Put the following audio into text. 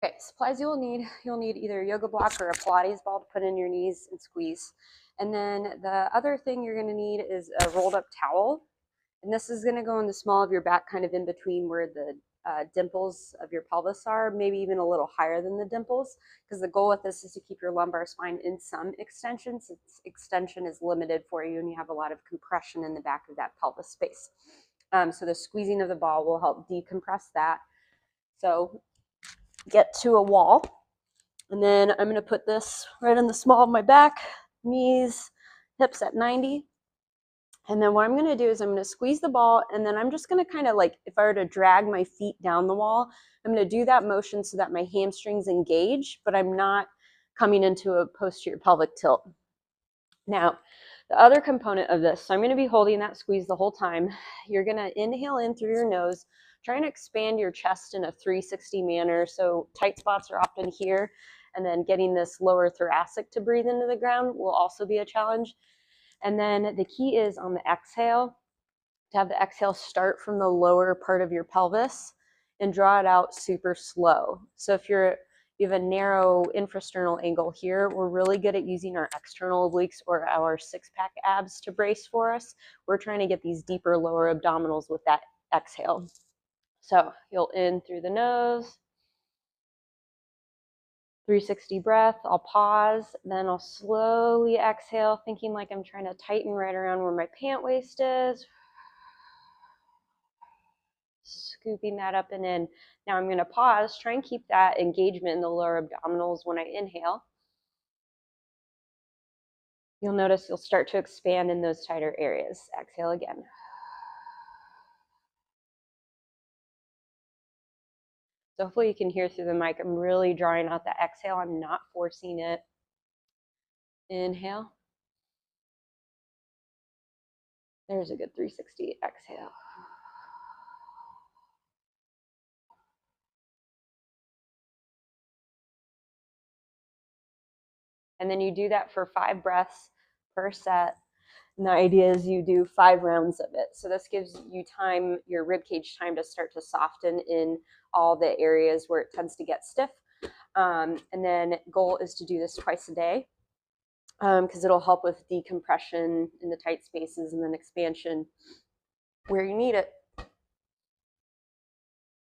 Okay, supplies you'll need either a yoga block or a Pilates ball to put in your knees and squeeze. And then the other thing you're going to need is a rolled up towel. And this is going to go in the small of your back, kind of in between where the dimples of your pelvis are, maybe even a little higher than the dimples, because the goal with this is to keep your lumbar spine in some extension, since extension is limited for you and you have a lot of compression in the back of that pelvis space. So the squeezing of the ball will help decompress that. So get to a wall, and then I'm going to put this right in the small of my back, knees, hips at 90. And then what I'm going to do is I'm going to squeeze the ball, and then I'm just going to kind of like, if I were to drag my feet down the wall, I'm going to do that motion so that my hamstrings engage, but I'm not coming into a posterior pelvic tilt. Now, the other component of this, so I'm going to be holding that squeeze the whole time. You're going to inhale in through your nose, trying to expand your chest in a 360 manner. So tight spots are often here, and then getting this lower thoracic to breathe into the ground will also be a challenge. And then the key is on the exhale, to have the exhale start from the lower part of your pelvis and draw it out super slow. So if you have a narrow infrasternal angle here, we're really good at using our external obliques or our six-pack abs to brace for us. We're trying to get these deeper lower abdominals with that exhale. So you'll in through the nose, 360 breath, I'll pause, then I'll slowly exhale, thinking like I'm trying to tighten right around where my pant waist is. Scooping that up and in. Now I'm going to pause, try and keep that engagement in the lower abdominals when I inhale. You'll notice you'll start to expand in those tighter areas. Exhale again. So hopefully you can hear through the mic. I'm really drawing out the exhale. I'm not forcing it. Inhale. There's a good 360. Exhale. And then you do that for 5 breaths per set. And the idea is you do 5 rounds of it. So this gives you time, your rib cage time, to start to soften in all the areas where it tends to get stiff. And then goal is to do this twice a day, because it'll help with decompression in the tight spaces and then expansion where you need it.